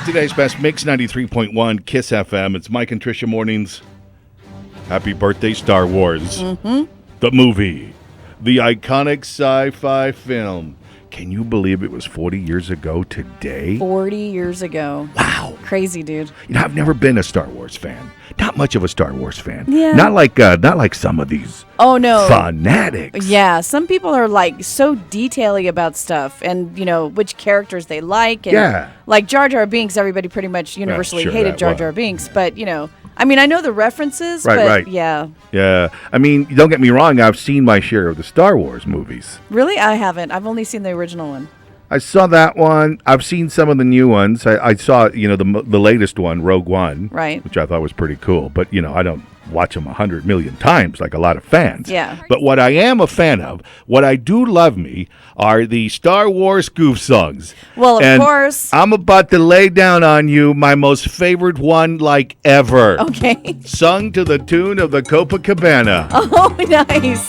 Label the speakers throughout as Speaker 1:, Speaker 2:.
Speaker 1: Today's best mix, 93.1 Kiss FM. It's Mike and Tricia mornings. Happy birthday, Star Wars. The movie. The iconic sci-fi film. Can you believe it was 40 years ago today?
Speaker 2: 40 years ago.
Speaker 1: Wow.
Speaker 2: Crazy, dude.
Speaker 1: You know, I've never been a Star Wars fan. Not much of a Star Wars fan.
Speaker 2: Yeah.
Speaker 1: Not like some of these fanatics.
Speaker 2: Yeah, some people are like so detaily about stuff and, you know, which characters they like. And
Speaker 1: Yeah.
Speaker 2: Like Jar Jar Binks, everybody pretty much universally
Speaker 1: sure,
Speaker 2: hated
Speaker 1: that
Speaker 2: Jar
Speaker 1: was.
Speaker 2: Jar Binks. But, you know, I mean, I know the references,
Speaker 1: Right,
Speaker 2: but
Speaker 1: right.
Speaker 2: yeah.
Speaker 1: Yeah. I mean, don't get me wrong. I've seen my share of the Star Wars movies.
Speaker 2: Really? I haven't. I've only seen the original one.
Speaker 1: I saw that one. I've seen some of the new ones. I saw, you know, the latest one, Rogue One,
Speaker 2: Right.
Speaker 1: which I thought was pretty cool. But, you know, I don't watch them 100 million times like a lot of fans.
Speaker 2: Yeah.
Speaker 1: But what I am a fan of, what I do love me, are the Star Wars goof songs.
Speaker 2: Well, of
Speaker 1: And
Speaker 2: course.
Speaker 1: I'm about to lay down on you my most favorite one like ever.
Speaker 2: Okay.
Speaker 1: Sung to the tune of the Copacabana.
Speaker 2: Oh, nice.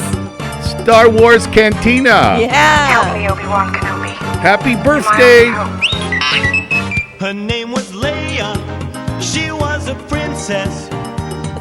Speaker 1: Star Wars Cantina.
Speaker 2: Yeah.
Speaker 3: Help me, Obi-Wan Kenobi.
Speaker 1: Happy birthday.
Speaker 4: Her name was Leia. She was a princess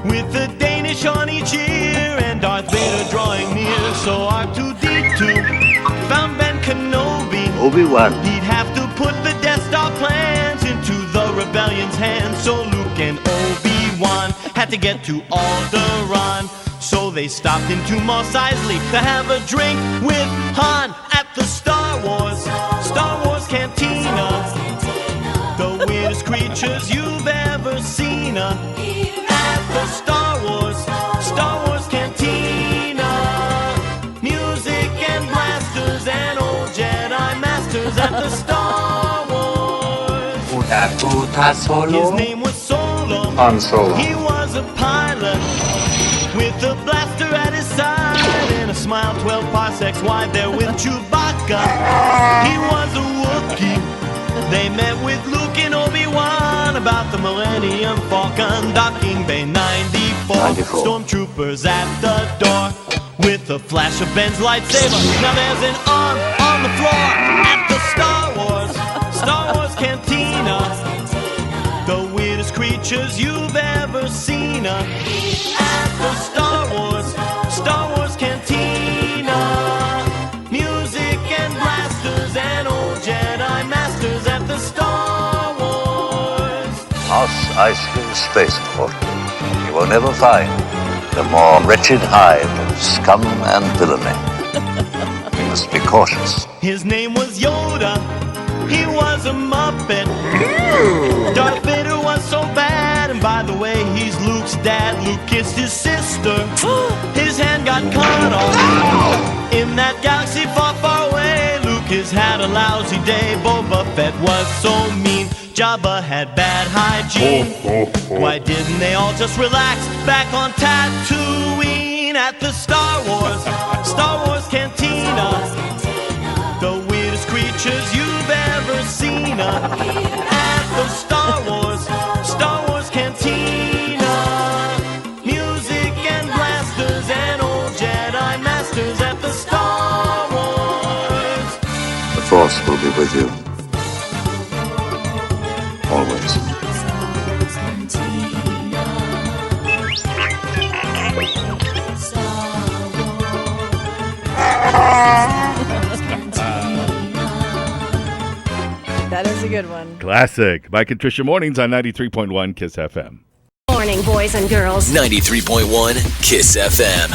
Speaker 4: with a Danish on each ear and Darth Vader drawing near. So R2-D2 found Ben Kenobi.
Speaker 5: Obi-Wan.
Speaker 4: He'd have to put the Death Star plans into the rebellion's hands. So Luke and Obi-Wan had to get to Alderaan. So they stopped into Mos Eisley to have a drink with Han at the Star Wars Cantina. The weirdest creatures you've ever seen at the Star Wars Cantina. Music and blasters and old Jedi masters at the Star Wars. His name was Solo.
Speaker 5: Han Solo.
Speaker 4: He was a pilot with a blaster at his side and a smile 12 parsecs wide there with Chewbacca. He was a Wookiee. They met with Luke and Obi-Wan about the Millennium Falcon. Docking Bay 94. Stormtroopers at the door with a flash of Ben's lightsaber. Now there's an arm on the floor at the Star Wars Cantina. The weirdest creatures you've ever seen at the Star Wars Cantina. Music and blasters and old Jedi masters at the Star Wars.
Speaker 5: Mos Eisley Spaceport. You will never find a more wretched hive of scum and villainy. We must be cautious.
Speaker 4: His name was Yoda. He was a Muppet. Darth Vader was so bad. And by the way, he's Luke's dad. Luke kissed his sister. His hand got cut off in that galaxy far, far away. Luke has had a lousy day. Boba Fett was so mean. Jabba had bad hygiene. Why didn't they all just relax back on Tatooine at the Star Wars Cantina? The weirdest creatures you've ever seen at the Star Wars Cantina. Music and blasters and old Jedi masters at the Star Wars.
Speaker 5: The Force will be with you. Always.
Speaker 2: That is a good one.
Speaker 1: Classic. Mike and Tricia mornings on 93.1 Kiss FM.
Speaker 6: Morning, boys and girls.
Speaker 7: 93.1 Kiss FM.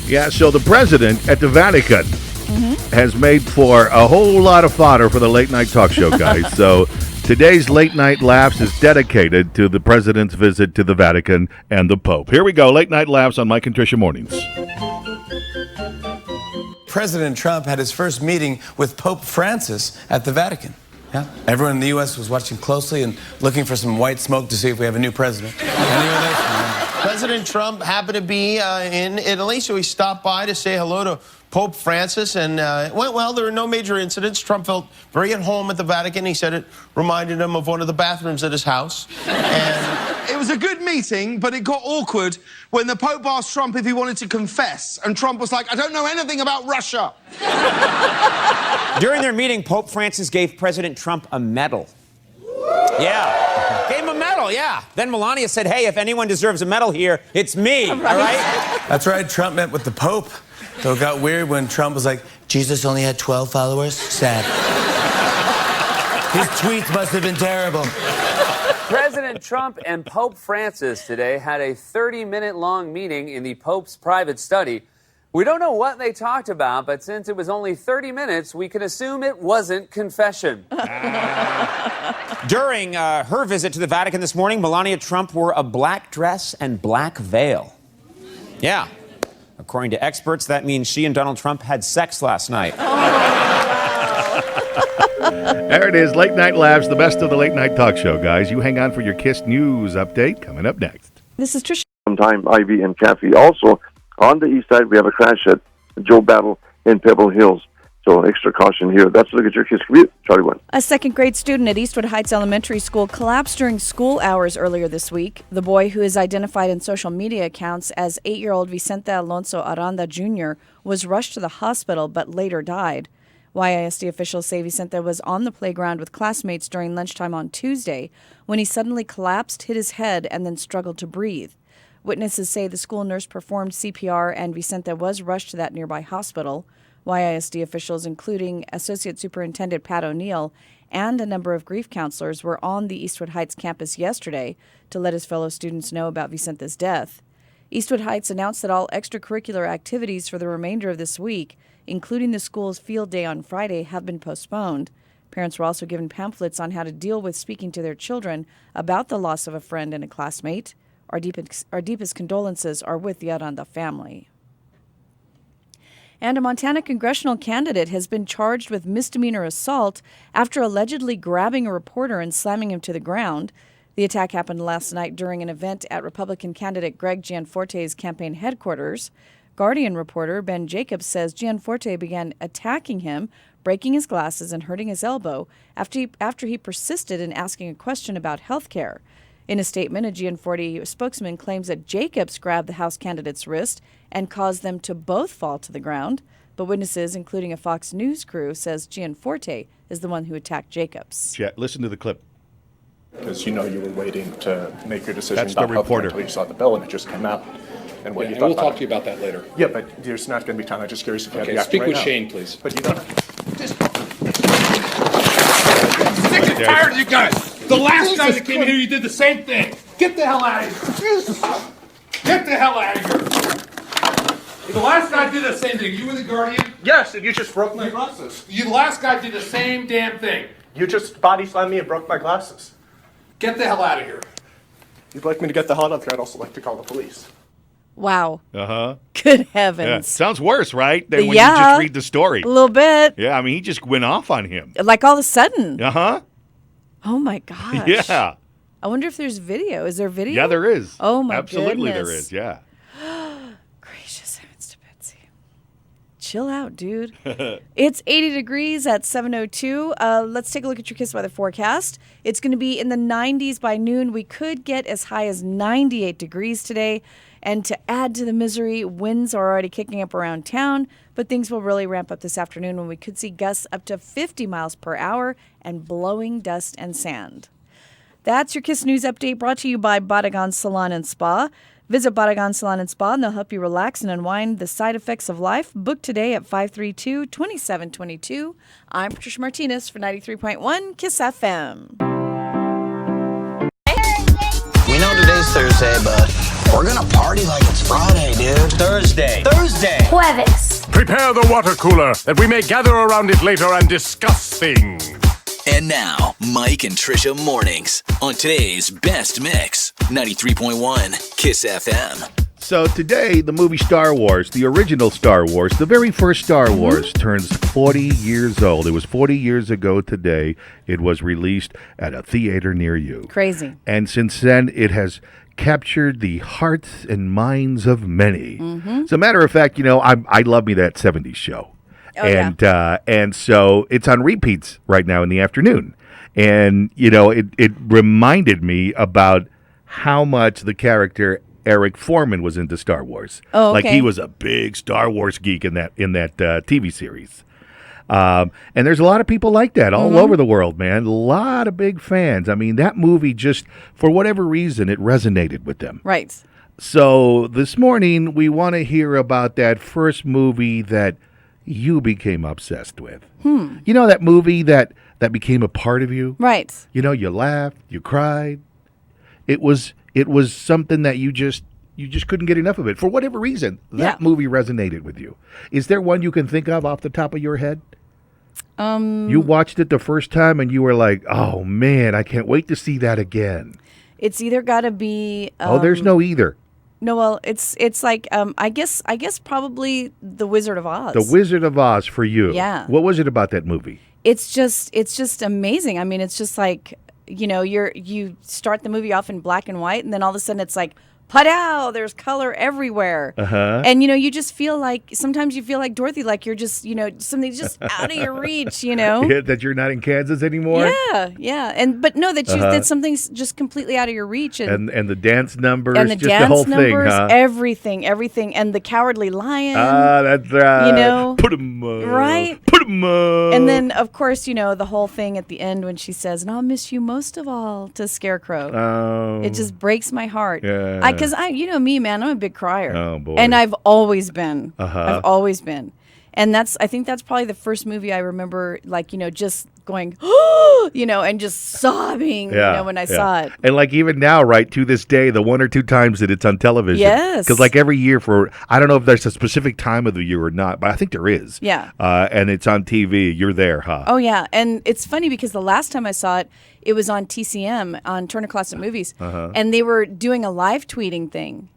Speaker 1: Yeah, so the president at the Vatican has made for a whole lot of fodder for the late night talk show guys. So today's late night laughs is dedicated to the president's visit to the Vatican and the Pope. Here we go. Late night laughs on Mike and Tricia mornings.
Speaker 8: President Trump had his first meeting with Pope Francis at the Vatican. Yeah. Everyone in the U.S. was watching closely and looking for some white smoke to see if we have a new president.
Speaker 9: President Trump happened to be in Italy, so he stopped by to say hello to Pope Francis, and it went well. There were no major incidents. Trump felt very at home at the Vatican. He said it reminded him of one of the bathrooms at his house. And
Speaker 10: it was a good meeting, but it got awkward when the Pope asked Trump if he wanted to confess, and Trump was like, I don't know anything about Russia.
Speaker 11: During their meeting, Pope Francis gave President Trump a medal.
Speaker 3: Yeah. Gave him a medal, yeah. Then Melania said, hey, if anyone deserves a medal here, it's me, all right?
Speaker 8: That's right, Trump met with the Pope. Though it got weird when Trump was like, Jesus only had 12 followers? Sad. His tweets must have been terrible.
Speaker 11: President Trump and Pope Francis today had a 30-minute-long meeting in the Pope's private study. We don't know what they talked about, but since it was only 30 minutes, we can assume it wasn't confession.
Speaker 3: During her visit to the Vatican this morning, Melania Trump wore a black dress and black veil. Yeah. According to experts, that means she and Donald Trump had sex last night.
Speaker 1: There it is, Late Night Laughs, the best of the late night talk show, guys. You hang on for your KISS News update coming up next.
Speaker 2: This is Tricia.
Speaker 12: Sometime Ivy and Kathy. Also, on the east side, we have a crash at Joe Battle in Pebble Hills. So extra caution here. That's a look at your KISS commute. Charlie 1.
Speaker 2: A second-grade student at Eastwood Heights Elementary School collapsed during school hours earlier this week. The boy, who is identified in social media accounts as 8-year-old Vicente Alonso Aranda Jr., was rushed to the hospital but later died. YISD officials say Vicente was on the playground with classmates during lunchtime on Tuesday when he suddenly collapsed, hit his head, and then struggled to breathe. Witnesses say the school nurse performed CPR and Vicente was rushed to that nearby hospital. YISD officials, including Associate Superintendent Pat O'Neill and a number of grief counselors, were on the Eastwood Heights campus yesterday to let his fellow students know about Vicente's death. Eastwood Heights announced that all extracurricular activities for the remainder of this week, including the school's field day on Friday, have been postponed. Parents were also given pamphlets on how to deal with speaking to their children about the loss of a friend and a classmate. Our deepest condolences are with the Aranda family. And a Montana congressional candidate has been charged with misdemeanor assault after allegedly grabbing a reporter and slamming him to the ground. The attack happened last night during an event at Republican candidate Greg Gianforte's campaign headquarters. Guardian reporter Ben Jacobs says Gianforte began attacking him, breaking his glasses and hurting his elbow after he persisted in asking a question about health care. In a statement, a Gianforte spokesman claims that Jacobs grabbed the House candidate's wrist and caused them to both fall to the ground. But witnesses, including a Fox News crew, says Gianforte is the one who attacked Jacobs.
Speaker 1: Listen to the clip.
Speaker 13: Because you were waiting to make your decision
Speaker 1: That's the
Speaker 13: about health care
Speaker 1: reporter.
Speaker 13: until you saw the bill and it just came out. And what you thought
Speaker 14: we'll
Speaker 13: about
Speaker 14: talk
Speaker 13: it.
Speaker 14: to you about that later.
Speaker 13: Yeah, but there's not going to be time. I'm just curious if you
Speaker 14: Okay,
Speaker 13: have the
Speaker 14: speak
Speaker 13: right
Speaker 14: with
Speaker 13: now.
Speaker 14: Shane, please.
Speaker 13: But you don't.
Speaker 14: Sick and tired of you guys. The last guy that came in here, you did the same thing. Get the hell out of here. Get the hell out of here. The last guy did the same thing. You were the Guardian?
Speaker 13: Yes, and you just broke my glasses.
Speaker 14: The last guy did the same damn thing.
Speaker 13: You just body slammed me and broke my glasses.
Speaker 14: Get the hell out of here.
Speaker 13: You'd like me to get the hell out of here. I'd also like to call the police.
Speaker 2: Wow.
Speaker 1: Uh-huh.
Speaker 2: Good heavens.
Speaker 1: Yeah. Sounds worse, right? Than when
Speaker 2: Yeah.
Speaker 1: you just read the story.
Speaker 2: A little bit.
Speaker 1: Yeah, I mean, he just went off on him.
Speaker 2: Like all of a sudden.
Speaker 1: Uh-huh.
Speaker 2: Oh, my gosh.
Speaker 1: Yeah.
Speaker 2: I wonder if there's video. Is there video?
Speaker 1: Yeah, there is.
Speaker 2: Oh, my
Speaker 1: Absolutely
Speaker 2: goodness.
Speaker 1: there is, yeah.
Speaker 2: Gracious heavens to Betsy. Chill out, dude. It's 80 degrees at 7:02. Let's take a look at your KISS weather forecast. It's going to be in the 90s by noon. We could get as high as 98 degrees today. And to add to the misery, winds are already kicking up around town, but things will really ramp up this afternoon when we could see gusts up to 50 miles per hour and blowing dust and sand. That's your KISS News Update brought to you by Badagon Salon and Spa. Visit Badagon Salon and Spa and they'll help you relax and unwind the side effects of life. Book today at 532-2722. I'm Patricia Martinez for 93.1 KISS FM.
Speaker 15: We know today's Thursday, but we're gonna party like it's Friday, dude. Thursday.
Speaker 16: Jueves.
Speaker 17: Prepare the water cooler that we may gather around it later and discuss things.
Speaker 7: And now, Mike and Tricia mornings on today's best mix, 93.1 KISS FM.
Speaker 1: So today, the movie Star Wars, the original Star Wars, the very first Star Wars, turns 40 years old. It was 40 years ago today. It was released at a theater near you.
Speaker 2: Crazy.
Speaker 1: And since then, it has captured the hearts and minds of many. As a matter of fact, I love me that 70s show.
Speaker 2: Oh,
Speaker 1: and so it's on repeats right now in the afternoon. And, it reminded me about how much the character Eric Foreman was into Star Wars.
Speaker 2: Oh,
Speaker 1: Like
Speaker 2: okay.
Speaker 1: he was a big Star Wars geek in that TV series. And there's a lot of people like that all over the world, man. A lot of big fans. I mean, that movie just, for whatever reason, it resonated with them.
Speaker 2: Right.
Speaker 1: So this morning, we want to hear about that first movie that you became obsessed with. You know, that movie that became a part of you?
Speaker 2: Right.
Speaker 1: You know, you laughed, you cried. It was something that you just couldn't get enough of it. For whatever reason, that movie resonated with you. Is there one you can think of off the top of your head? You watched it the first time and you were like, oh man, I can't wait to see that again.
Speaker 2: It's either got to be...
Speaker 1: there's no either.
Speaker 2: No, well, it's like I guess probably The Wizard of Oz.
Speaker 1: The Wizard of Oz for you.
Speaker 2: Yeah.
Speaker 1: What was it about that movie?
Speaker 2: It's just amazing. I mean, it's just like, you know, you start the movie off in black and white, and then all of a sudden it's like, pa-dow, there's color everywhere. And, you know, you just feel like, sometimes you feel like Dorothy, like you're just, you know, something's just out of your reach, you know?
Speaker 1: Yeah, that you're not in Kansas anymore?
Speaker 2: Yeah. But no, that something's just completely out of your reach.
Speaker 1: And the dance numbers,
Speaker 2: and the
Speaker 1: just
Speaker 2: dance
Speaker 1: the whole
Speaker 2: numbers,
Speaker 1: thing, huh?
Speaker 2: everything. And the Cowardly Lion.
Speaker 1: That's right.
Speaker 2: You know?
Speaker 1: Put 'em up.
Speaker 2: Right?
Speaker 1: Put 'em up.
Speaker 2: And then, of course, you know, the whole thing at the end when she says, and I'll miss you most of all, to Scarecrow.
Speaker 1: Oh.
Speaker 2: It just breaks my heart.
Speaker 1: Yeah.
Speaker 2: Because you know me, man, I'm a big crier.
Speaker 1: Oh, boy.
Speaker 2: And I've always been.
Speaker 1: Uh-huh.
Speaker 2: I've always been. And I think that's probably the first movie I remember, like, you know, just going, you know, and just sobbing, you know, when I saw it.
Speaker 1: And like even now, right, to this day, the one or two times that it's on television.
Speaker 2: Yes.
Speaker 1: Because like every year I don't know if there's a specific time of the year or not, but I think there is.
Speaker 2: Yeah.
Speaker 1: And it's on TV. You're there, huh?
Speaker 2: Oh, yeah. And it's funny because the last time I saw it, it was on TCM, on Turner Classic Movies. And they were doing a live tweeting thing.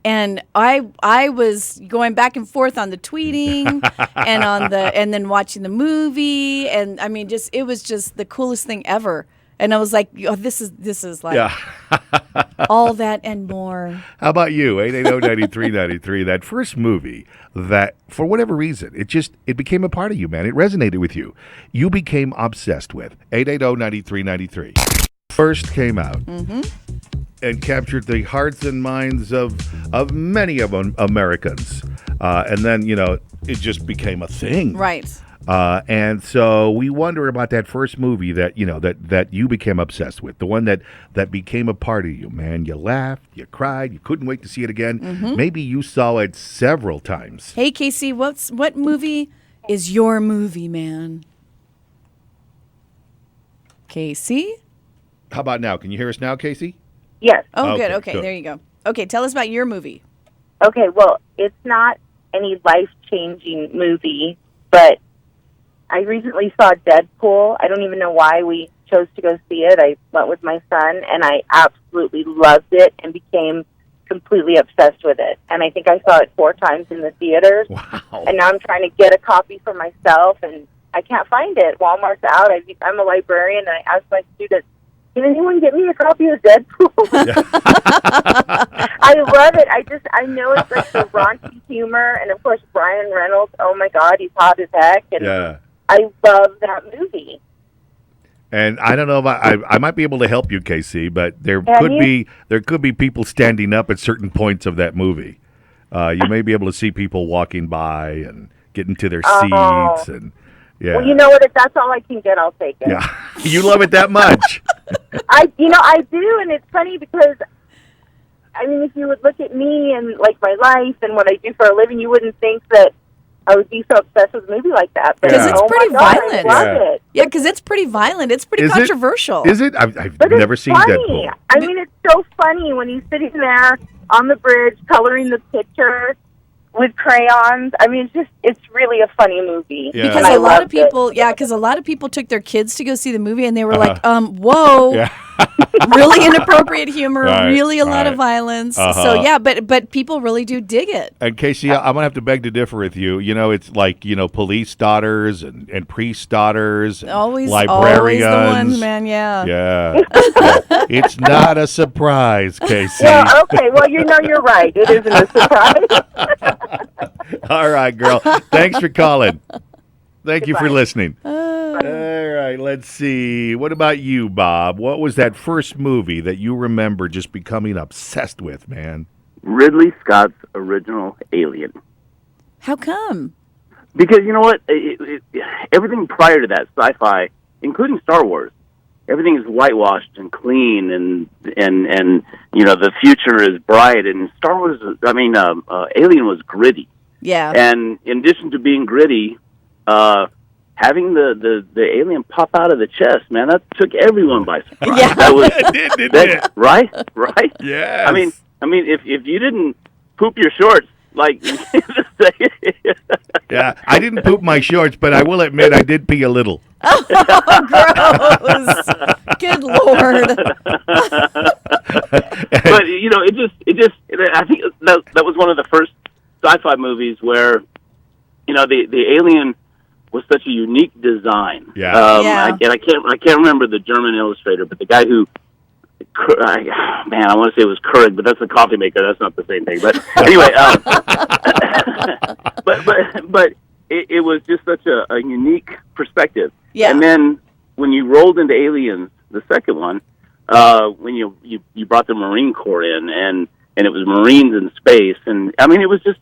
Speaker 2: And I was going back and forth on the tweeting and then watching the movie, and I mean, it was just the coolest thing ever. And I was like, oh, this is like all that and more.
Speaker 1: How about you? 880-9393. That first movie that, for whatever reason, it became a part of you, man. It resonated with you. You became obsessed with. 880-9393. First came out. And captured the hearts and minds of many of Americans. And then, you know, it just became a thing.
Speaker 2: Right.
Speaker 1: And so we wonder about that first movie that, you know, that you became obsessed with, the one that became a part of you, man. You laughed, you cried, you couldn't wait to see it again. Maybe you saw it several times.
Speaker 2: Hey, Casey, what movie is your movie, man? Casey?
Speaker 1: How about now? Can you hear us now, Casey?
Speaker 16: Yes.
Speaker 2: Oh, good. Okay, there you go. Okay, tell us about your movie.
Speaker 16: Okay, well, it's not any life-changing movie, but I recently saw Deadpool. I don't even know why we chose to go see it. I went with my son, and I absolutely loved it and became completely obsessed with it. And I think I saw it 4 times in the theaters.
Speaker 1: Wow.
Speaker 16: And now I'm trying to get a copy for myself, and I can't find it. Walmart's out. I'm a librarian, and I asked my students, can anyone get me a copy of Deadpool? I love it. I know it's like the raunchy humor, and of course Ryan Reynolds. Oh my God, he's hot as heck, and I love that movie.
Speaker 1: And I don't know if I might be able to help you, Casey, but there could be people standing up at certain points of that movie. You may be able to see people walking by and getting to their seats and. Yeah.
Speaker 16: Well, you know what? If that's all I can get, I'll take it.
Speaker 1: Yeah, you love it that much.
Speaker 16: I do, and it's funny because, I mean, if you would look at me and like my life and what I do for a living, you wouldn't think that I would be so obsessed with a movie like that.
Speaker 2: Because it's pretty violent.
Speaker 16: I love it.
Speaker 2: Yeah, because it's pretty violent. It's pretty controversial.
Speaker 1: Is it? I've never seen Deadpool.
Speaker 16: I mean, it's so funny when he's sitting there on the bridge coloring the picture with crayons. I mean, it's really a funny movie.
Speaker 1: Yeah.
Speaker 2: Because a lot of people took their kids to go see the movie and they were like, whoa. Yeah. Really inappropriate humor, really a lot of violence. So yeah, but people really do dig it.
Speaker 1: And Casey, I'm gonna have to beg to differ with you. You know, it's like, you know, police daughters and priest daughters, and librarians.
Speaker 2: Always the ones, man.
Speaker 1: Yeah. It's not a surprise, Casey.
Speaker 16: Yeah. Okay. Well, you know, you're right. It isn't a surprise.
Speaker 1: All right, girl. Thanks for calling. Thank you for listening. All right, let's see. What about you, Bob? What was that first movie that you remember just becoming obsessed with, man?
Speaker 18: Ridley Scott's original Alien.
Speaker 2: How come?
Speaker 18: Because you know what? Everything prior to that, sci-fi, including Star Wars, everything is whitewashed and clean, and you know the future is bright. And Star Wars, Alien was gritty.
Speaker 2: Yeah.
Speaker 18: And in addition to being gritty, having the alien pop out of the chest, man, that took everyone by surprise.
Speaker 2: Yeah.
Speaker 18: That was
Speaker 1: It did, didn't it?
Speaker 18: right.
Speaker 1: Yes.
Speaker 18: I mean, if you didn't poop your shorts, like,
Speaker 1: Yeah, I didn't poop my shorts, but I will admit I did pee a little.
Speaker 2: Gross. Good Lord.
Speaker 18: But you know, I think that was one of the first sci-fi movies where, you know, the alien was such a unique design.
Speaker 1: Yeah.
Speaker 18: I can't remember the German illustrator, but the guy who, I want to say it was Keurig, but that's the coffee maker. That's not the same thing. But anyway, but it was just such a unique perspective.
Speaker 2: Yeah.
Speaker 18: And then when you rolled into Aliens, the second one, when you brought the Marine Corps in, and it was Marines in space, and I mean it was just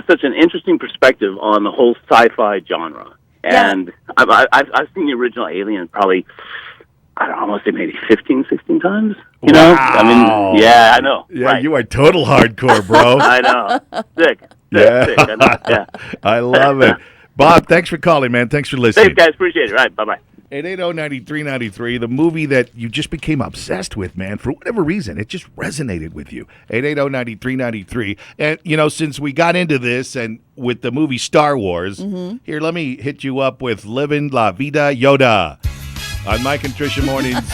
Speaker 18: such an interesting perspective on the whole sci-fi genre.
Speaker 2: Yeah.
Speaker 18: And I've seen the original Alien probably, I don't know, I want to say maybe 15, 16 times. You know? I mean, yeah, I know.
Speaker 1: Yeah,
Speaker 18: right.
Speaker 1: you are total hardcore, bro.
Speaker 18: I know. Sick.
Speaker 1: Yeah.
Speaker 18: Sick. I know. Yeah.
Speaker 1: I love it. Bob, thanks for calling, man. Thanks for listening.
Speaker 18: Thanks, guys. Appreciate it. Right. Bye-bye.
Speaker 1: 880-9393, the movie that you just became obsessed with, man, for whatever reason. It just resonated with you. 880-9393. And, you know, since we got into this and with the movie Star Wars, here, let me hit you up with Livin' La Vida Yoda on Mike and Tricia Mornings.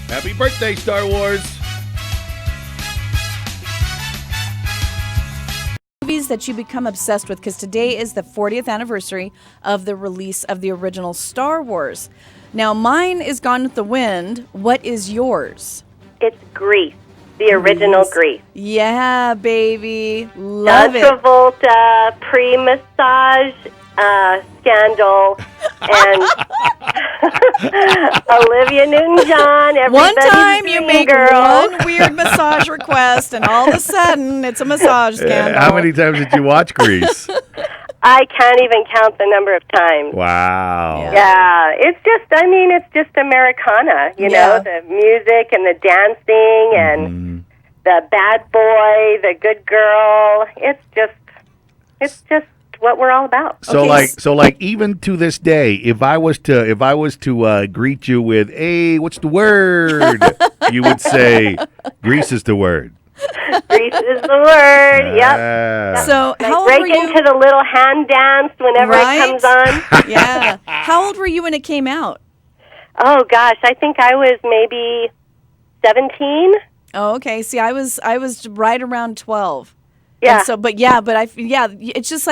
Speaker 1: Happy birthday, Star Wars.
Speaker 2: Movies that you become obsessed with, because today is the 40th anniversary of the release of the original Star Wars. Now, mine is Gone with the Wind. What is yours?
Speaker 6: It's Grease, the original Grease.
Speaker 2: Yeah, baby. Love
Speaker 6: John
Speaker 2: it.
Speaker 6: Travolta, pre-massage scandal, and Olivia Newton-John.
Speaker 2: One time you make
Speaker 6: girl.
Speaker 2: one weird massage request, and all of a sudden it's a massage scandal.
Speaker 1: How many times did you watch Grease?
Speaker 6: I can't even count the number of times.
Speaker 1: Wow.
Speaker 6: Yeah, it's just Americana, you know, the music and the dancing and the bad boy, the good girl. It's just what we're all about.
Speaker 1: So like even to this day, if I was to greet you with, "Hey, what's the word?" you would say, "Grease is the word."
Speaker 6: Grease is the word. Yep.
Speaker 2: So how old
Speaker 6: break
Speaker 2: were you?
Speaker 6: into the little hand dance whenever it comes on.
Speaker 2: Yeah. How old were you when it came out?
Speaker 6: Oh gosh, I think I was maybe 17.
Speaker 2: Oh, okay. See, I was right around 12.
Speaker 6: Yeah.
Speaker 2: And so, it's just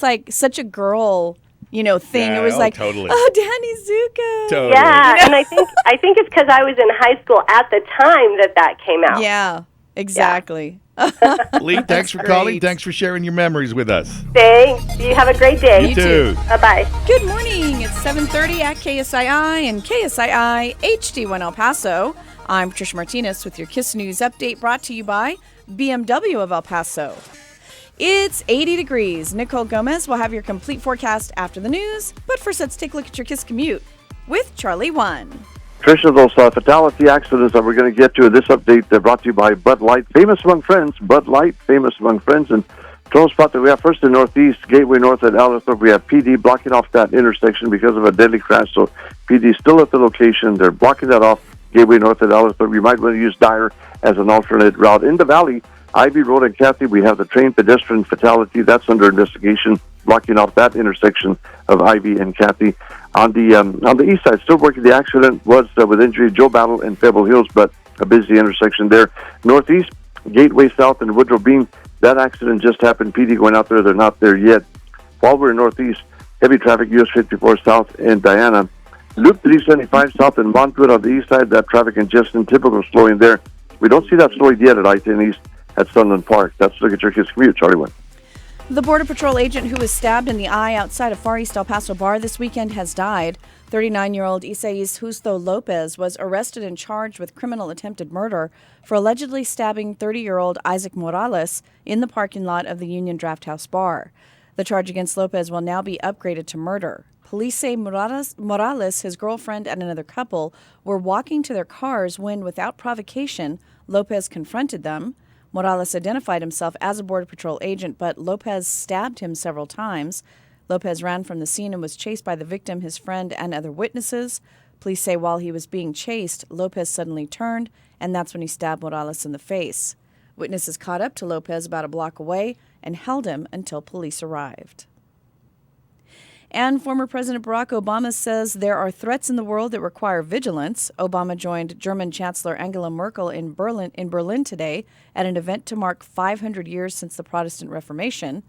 Speaker 2: like such a girl, you know, thing.
Speaker 1: Yeah,
Speaker 2: it was like,
Speaker 1: totally.
Speaker 2: oh, Danny Zuko.
Speaker 1: Totally.
Speaker 6: Yeah, and I think it's because I was in high school at the time that came out.
Speaker 2: Yeah, exactly.
Speaker 1: Lee, thanks for calling. Thanks for sharing your memories with us.
Speaker 6: Thanks. You have a great day.
Speaker 1: You too.
Speaker 6: Bye-bye.
Speaker 2: Good morning. It's 7:30 at KSII and KSII HD1 El Paso. I'm Tricia Martinez with your KISS News update, brought to you by BMW of El Paso. It's 80 degrees. Nicole Gomez will have your complete forecast after the news. But first, let's take a look at your KISS commute with Charlie 1.
Speaker 12: Tricia, those fatality accidents that we're going to get to in this update, they're brought to you by Bud Light, famous among friends. Bud Light, famous among friends. And total spot that we have first in Northeast, Gateway North at Allenthorpe, we have PD blocking off that intersection because of a deadly crash. So PD still at the location. They're blocking that off, Gateway North at Allenthorpe. You might want to use Dyer as an alternate route. In the valley, Ivy Road and Kathy, we have the train pedestrian fatality. That's under investigation, blocking off that intersection of Ivy and Kathy. On the east side, still working. The accident was with injury, Joe Battle and Pebble Hills, but a busy intersection there. Northeast, Gateway South and Woodrow Bean, that accident just happened. PD going out there, they're not there yet. While we're in Northeast, heavy traffic, US 54 South and Diana. Loop 375 South and Montwood on the east side, that traffic congestion, typical slowing there. We don't see that slowing yet at I-10 East at Sunland Park. That's look at your KISS commute, Charlie 1.
Speaker 2: The Border Patrol agent who was stabbed in the eye outside a Far East El Paso bar this weekend has died. 39-year-old Isais Justo Lopez was arrested and charged with criminal attempted murder for allegedly stabbing 30-year-old Isaac Morales in the parking lot of the Union Draft House bar. The charge against Lopez will now be upgraded to murder. Police say Morales, his girlfriend, and another couple were walking to their cars when, without provocation, Lopez confronted them. Morales identified himself as a Border Patrol agent, but Lopez stabbed him several times. Lopez ran from the scene and was chased by the victim, his friend, and other witnesses. Police say while he was being chased, Lopez suddenly turned, and that's when he stabbed Morales in the face. Witnesses caught up to Lopez about a block away and held him until police arrived. And former President Barack Obama says there are threats in the world that require vigilance. Obama joined German Chancellor Angela Merkel in Berlin today at an event to mark 500 years since the Protestant Reformation.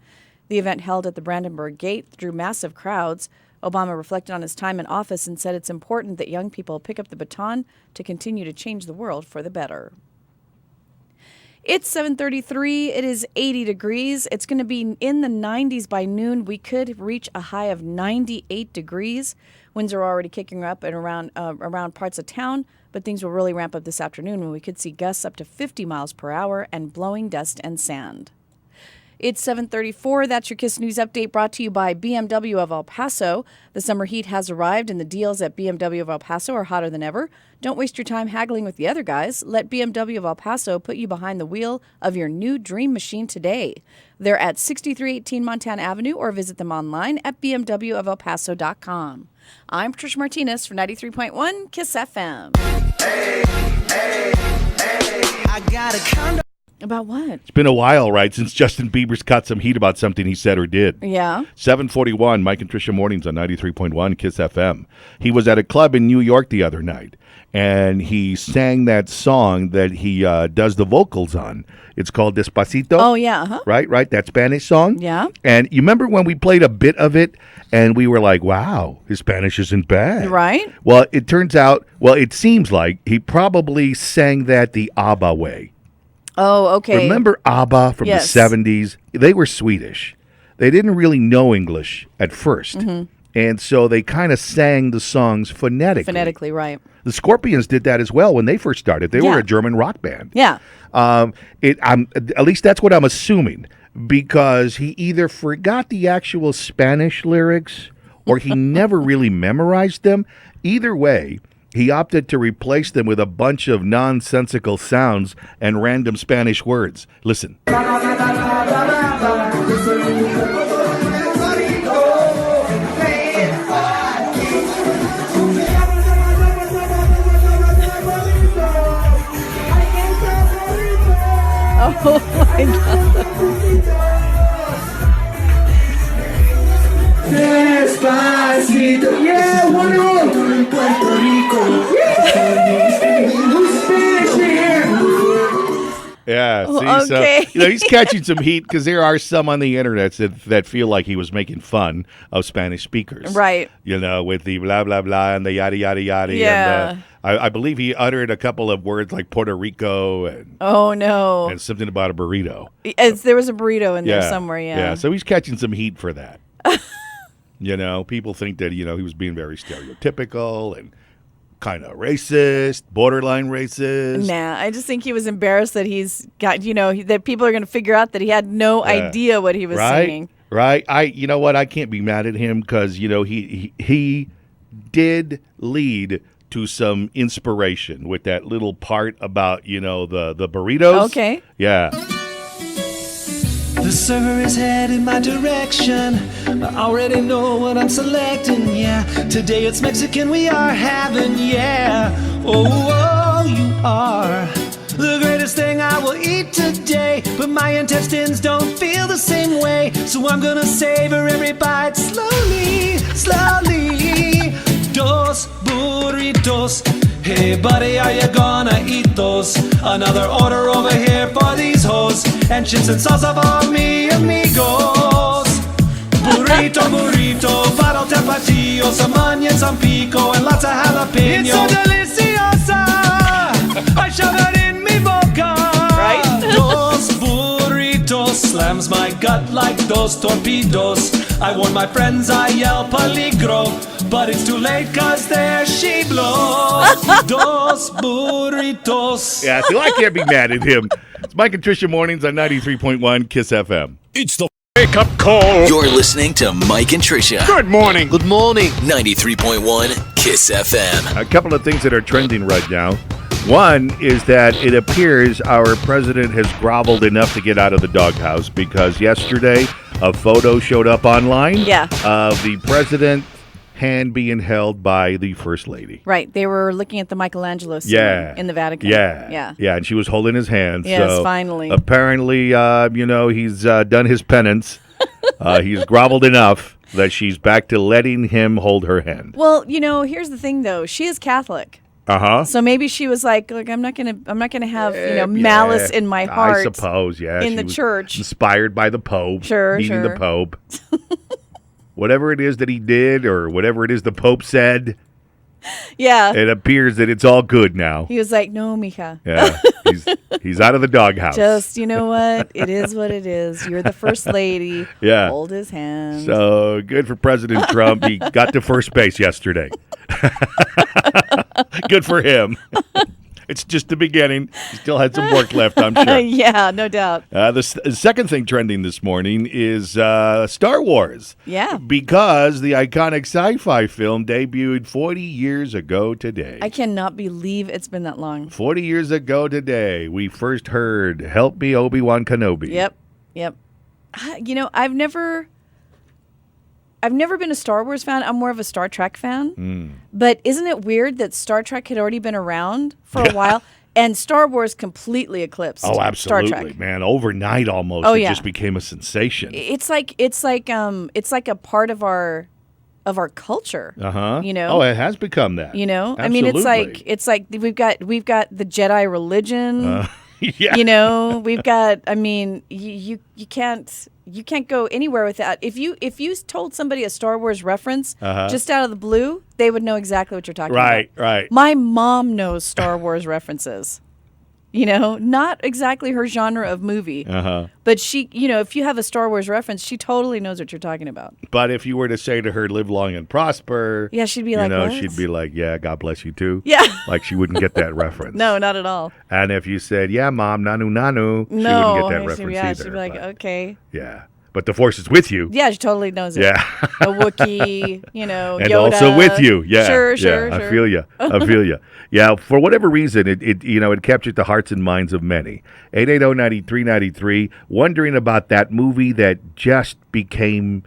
Speaker 2: The event, held at the Brandenburg Gate, drew massive crowds. Obama reflected on his time in office and said it's important that young people pick up the baton to continue to change the world for the better. It's 7:33. It is 80 degrees. It's going to be in the 90s by noon. We could reach a high of 98 degrees. Winds are already kicking up and around parts of town, but things will really ramp up this afternoon when we could see gusts up to 50 miles per hour and blowing dust and sand. It's 7:34. That's your KISS News Update brought to you by BMW of El Paso. The summer heat has arrived and the deals at BMW of El Paso are hotter than ever. Don't waste your time haggling with the other guys. Let BMW of El Paso put you behind the wheel of your new dream machine today. They're at 6318 Montana Avenue or visit them online at bmwofelpaso.com. I'm Tricia Martinez for 93.1 KISS FM. I got a condo. About what?
Speaker 1: It's been a while, right, since Justin Bieber's caught some heat about something he said or did.
Speaker 2: Yeah.
Speaker 1: 7:41, Mike and Tricia Mornings on 93.1 KISS FM. He was at a club in New York the other night, and he sang that song that he does the vocals on. It's called Despacito.
Speaker 2: Oh, yeah. Uh-huh.
Speaker 1: Right, that Spanish song?
Speaker 2: Yeah.
Speaker 1: And you remember when we played a bit of it, and we were like, wow, his Spanish isn't bad.
Speaker 2: Right.
Speaker 1: Well, it turns out, it seems like he probably sang that the ABBA way.
Speaker 2: Oh, okay.
Speaker 1: Remember ABBA from the 70s? They were Swedish. They didn't really know English at first. Mm-hmm. And so they kind of sang the songs phonetically.
Speaker 2: Phonetically, right.
Speaker 1: The Scorpions did that as well when they first started. They were a German rock band.
Speaker 2: Yeah.
Speaker 1: At least that's what I'm assuming, because he either forgot the actual Spanish lyrics or he never really memorized them. Either way, he opted to replace them with a bunch of nonsensical sounds and random Spanish words. Listen.
Speaker 2: Oh, my God.
Speaker 4: Despacito, yeah, one in Puerto Rico.
Speaker 1: Yeah, see,
Speaker 2: okay.
Speaker 1: So he's catching some heat because there are some on the internet that feel like he was making fun of Spanish speakers,
Speaker 2: right?
Speaker 1: With the blah blah blah and the yada yada yada.
Speaker 2: Yeah.
Speaker 1: And, I believe he uttered a couple of words like Puerto Rico and
Speaker 2: and
Speaker 1: something about a burrito.
Speaker 2: There was a burrito in there somewhere.
Speaker 1: Yeah. So he's catching some heat for that. People think that he was being very stereotypical and kind of racist, borderline racist.
Speaker 2: Nah, I just think he was embarrassed that he's got, that people are going to figure out that he had no idea what he was singing.
Speaker 1: Right. You know what? I can't be mad at him because, he did lead to some inspiration with that little part about, the burritos.
Speaker 2: Okay.
Speaker 1: Yeah.
Speaker 4: The server is headed my direction. I already know what I'm selecting, yeah. Today it's Mexican we are having, yeah. Oh, you are the greatest thing I will eat today. But my intestines don't feel the same way, so I'm gonna savor every bite slowly, slowly. Dos burritos. Hey buddy, are you gonna eat those? Another order over here for these hoes. And chips and salsa for me amigos. Burrito, burrito, faro tapatio, some onions, some pico, and lots of jalapeno. It's so deliciosa, I shove it in mi boca.
Speaker 2: Right?
Speaker 4: Dos burritos, slams my gut like dos torpedoes. I warn my friends, I yell peligro, but it's too late cause there she blows. Dos burritos.
Speaker 1: Yeah, so I can't be mad at him. It's Mike and Tricia Mornings on 93.1 KISS FM.
Speaker 17: It's the wake-up call.
Speaker 7: You're listening to Mike and Tricia.
Speaker 17: Good morning.
Speaker 8: Good morning.
Speaker 7: 93.1 Kiss FM.
Speaker 1: A couple of things that are trending right now. One is that it appears our president has groveled enough to get out of the doghouse because yesterday a photo showed up online of the president's hand being held by the first lady.
Speaker 2: Right. They were looking at the Michelangelo scene in the Vatican.
Speaker 1: Yeah, and she was holding his hand.
Speaker 2: Yes,
Speaker 1: so
Speaker 2: finally.
Speaker 1: Apparently, he's done his penance. He's groveled enough that she's back to letting him hold her hand.
Speaker 2: Well, here's the thing, though. She is Catholic.
Speaker 1: So
Speaker 2: maybe she was like, look, I'm not gonna have malice in my heart.
Speaker 1: I suppose,
Speaker 2: in
Speaker 1: she
Speaker 2: the
Speaker 1: was
Speaker 2: church,
Speaker 1: inspired by the Pope, meeting the
Speaker 2: sure.
Speaker 1: Pope. Whatever it is that he did, or whatever it is the Pope said, it appears that it's all good now.
Speaker 2: He was like, no, mija.
Speaker 1: Yeah, he's out of the doghouse.
Speaker 2: Just, you know what? It is what it is. You're the first lady.
Speaker 1: Yeah.
Speaker 2: Hold his hand.
Speaker 1: So good for President Trump. He got to first base yesterday. Good for him. It's just the beginning. He still had some work left, I'm sure.
Speaker 2: Yeah, no doubt.
Speaker 1: The second thing trending this morning is Star Wars.
Speaker 2: Yeah.
Speaker 1: Because the iconic sci-fi film debuted 40 years ago today.
Speaker 2: I cannot believe it's been that long.
Speaker 1: 40 years ago today, we first heard Help Me, Obi-Wan Kenobi.
Speaker 2: Yep. I've never been a Star Wars fan. I'm more of a Star Trek fan. But isn't it weird that Star Trek had already been around for a while and Star Wars completely eclipsed
Speaker 1: absolutely,
Speaker 2: Star Trek?
Speaker 1: Man. Overnight almost, it just became a sensation.
Speaker 2: It's like a part of our culture.
Speaker 1: Oh, it has become that.
Speaker 2: I mean, it's like we've got the Jedi religion.
Speaker 1: Yeah.
Speaker 2: We've got. I mean, you can't go anywhere with that. If you told somebody a Star Wars reference just out of the blue, they would know exactly what you're talking about.
Speaker 1: Right.
Speaker 2: My mom knows Star Wars references. Not exactly her genre of movie, but she, if you have a Star Wars reference, she totally knows what you're talking about.
Speaker 1: But if you were to say to her, live long and prosper,
Speaker 2: she'd be like, what?
Speaker 1: She'd be like, yeah, God bless you too.
Speaker 2: Yeah.
Speaker 1: Like she wouldn't get that reference.
Speaker 2: No, not at all.
Speaker 1: And if you said, yeah, Mom, nanu, nanu, she wouldn't get that reference either.
Speaker 2: She'd be like, okay.
Speaker 1: Yeah. But the Force is with you.
Speaker 2: Yeah, she totally knows it.
Speaker 1: Yeah.
Speaker 2: A Wookiee,
Speaker 1: and
Speaker 2: Yoda.
Speaker 1: also with you. Yeah.
Speaker 2: Sure.
Speaker 1: I feel you. Yeah, for whatever reason, it captured the hearts and minds of many. 880-9393, wondering about that movie that just became